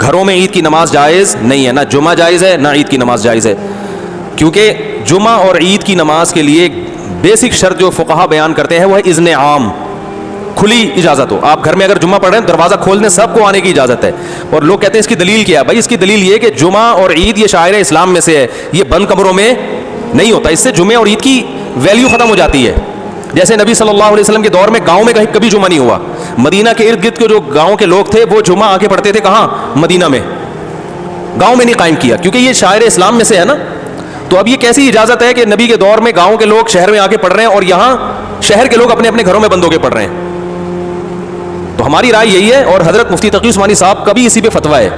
گھروں میں عید کی نماز جائز نہیں ہے، نہ جمعہ جائز ہے نہ عید کی نماز جائز ہے، کیونکہ جمعہ اور عید کی نماز کے لیے بیسک شرط جو فقہا بیان کرتے ہیں وہ ہے اذن عام، کھلی اجازت ہو. آپ گھر میں اگر جمعہ پڑھ رہے ہیں دروازہ کھول دیں، سب کو آنے کی اجازت ہے. اور لوگ کہتے ہیں اس کی دلیل کیا ہے؟ بھائی اس کی دلیل یہ ہے کہ جمعہ اور عید یہ شاعر اسلام میں سے ہے، یہ بند کمروں میں نہیں ہوتا، اس سے جمعے اور عید کی ویلیو ختم ہو جاتی ہے. جیسے نبی صلی اللہ علیہ وسلم کے دور میں گاؤں میں کبھی جمعہ نہیں ہوا، مدینہ کے ارد گرد کے جو گاؤں کے لوگ تھے وہ جمعہ آ کے پڑھتے تھے کہاں؟ مدینہ میں. گاؤں میں نہیں قائم کیا کیونکہ یہ شاعر اسلام میں سے ہے نا. تو اب یہ کیسی اجازت ہے کہ نبی کے دور میں گاؤں کے لوگ شہر میں آ کے پڑھ رہے ہیں اور یہاں شہر کے لوگ اپنے اپنے گھروں میں بند ہو کے پڑھ رہے ہیں؟ تو ہماری رائے یہی ہے، اور حضرت مفتی تقی عثمانی صاحب کا بھی اسی پہ فتویٰ ہے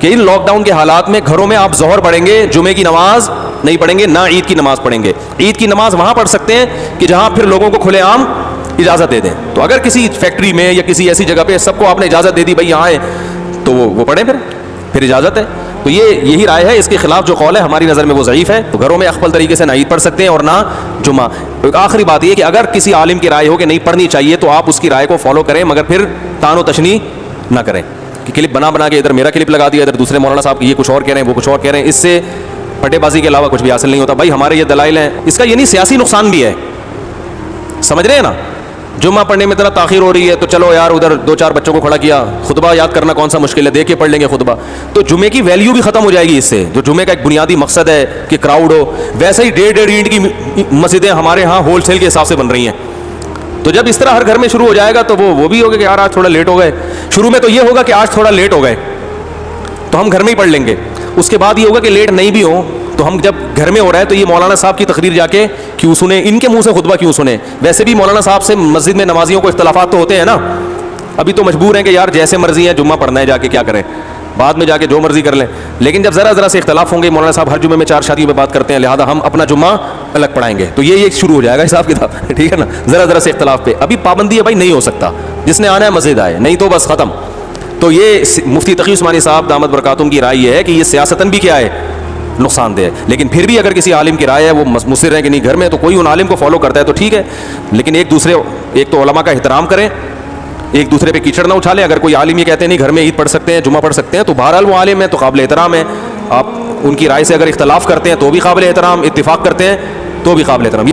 کہ ان لاک ڈاؤن کے حالات میں گھروں میں آپ ظہر پڑھیں گے، جمعے کی نماز نہیں پڑھیں گے، نہ عید کی نماز پڑھیں گے. عید کی نماز وہاں پڑھ سکتے ہیں کہ جہاں پھر لوگوں کو کھلے عام اجازت دے دیں. تو اگر کسی فیکٹری میں یا کسی ایسی جگہ پہ سب کو آپ نے اجازت دے دی بھائی یہاں ہے، تو وہ پڑھیں پھر اجازت ہے. تو یہی رائے ہے. اس کے خلاف جو قول ہے ہماری نظر میں وہ ضعیف ہے. تو گھروں میں اخفل طریقے سے نہ عید پڑھ سکتے ہیں اور نہ جمعہ. ایک آخری بات یہ کہ اگر کسی عالم کی رائے ہو کہ نہیں پڑھنی چاہیے تو آپ اس کی رائے کو فالو کریں، مگر پھر تان و تشنیع نہ کریں کہ کلپ بنا کے ادھر میرا کلپ لگا دیا، ادھر دوسرے مولانا صاحب یہ کچھ اور کہہ رہے ہیں وہ کچھ اور کہہ رہے ہیں. اس سے پٹے بازی کے علاوہ کچھ بھی حاصل نہیں ہوتا. بھائی ہمارے یہ دلائل ہیں. اس کا یہ نہیں سیاسی نقصان بھی ہے، سمجھ رہے ہیں نا. جمعہ پڑھنے میں ذرا تاخیر ہو رہی ہے تو چلو یار ادھر 2-4 بچوں کو کھڑا کیا، خطبہ یاد کرنا کون سا مشکل ہے، دیکھ کے پڑھ لیں گے خطبہ. تو جمعے کی ویلیو بھی ختم ہو جائے گی اس سے، جو جمعے کا ایک بنیادی مقصد ہے کہ کراؤڈ ہو. ویسے ہی 1.5 اینٹ کی مسجدیں ہمارے ہاں ہول سیل کے حساب سے بن رہی ہیں. تو جب اس طرح ہر گھر میں شروع ہو جائے گا تو وہ بھی ہوگا کہ یار آج تھوڑا لیٹ ہو گئے. شروع میں تو یہ ہوگا کہ آج تھوڑا لیٹ ہو گئے تو ہم گھر میں ہی پڑھ لیں گے. اس کے بعد یہ ہوگا کہ لیٹ نہیں بھی ہوں تو ہم جب گھر میں ہو رہا ہے تو یہ مولانا صاحب کی تقریر جا کے کیوں سنیں، ان کے منہ سے خطبہ کیوں سنیں. ویسے بھی مولانا صاحب سے مسجد میں نمازیوں کو اختلافات تو ہوتے ہیں نا. ابھی تو مجبور ہیں کہ یار جیسے مرضی ہے جمعہ پڑھنا ہے، جا کے کیا کریں، بعد میں جا کے جو مرضی کر لیں. لیکن جب ذرا سے اختلاف ہوں گے، مولانا صاحب ہر جمعے میں 4 شادیوں پہ بات کرتے ہیں، لہٰذا ہم اپنا جمعہ الگ پڑھائیں گے. تو یہ شروع ہو جائے گا حساب کتاب، ٹھیک ہے نا. ذرا سے اختلاف پہ ابھی پابندی ہے بھائی، نہیں ہو سکتا، جس نے آنا ہے مسجد آئے، نہیں تو بس ختم. تو یہ مفتی تقی عثمانی صاحب دامت برکاتہم کی رائے یہ ہے کہ یہ سیاستاً بھی کیا ہے، نقصان دہ ہے. لیکن پھر بھی اگر کسی عالم کی رائے ہے وہ مصر ہے کہ نہیں گھر میں، تو کوئی ان عالم کو فالو کرتا ہے تو ٹھیک ہے. لیکن ایک تو علماء کا احترام کریں، ایک دوسرے پہ کیچڑ نہ اچھالیں. اگر کوئی عالم یہ کہتے ہیں نہیں گھر میں عید پڑھ سکتے ہیں، جمعہ پڑھ سکتے ہیں، تو بہرحال وہ عالم ہے تو قابل احترام ہے. آپ ان کی رائے سے اگر اختلاف کرتے ہیں تو بھی قابل احترام، اتفاق کرتے ہیں تو بھی قابل احترام.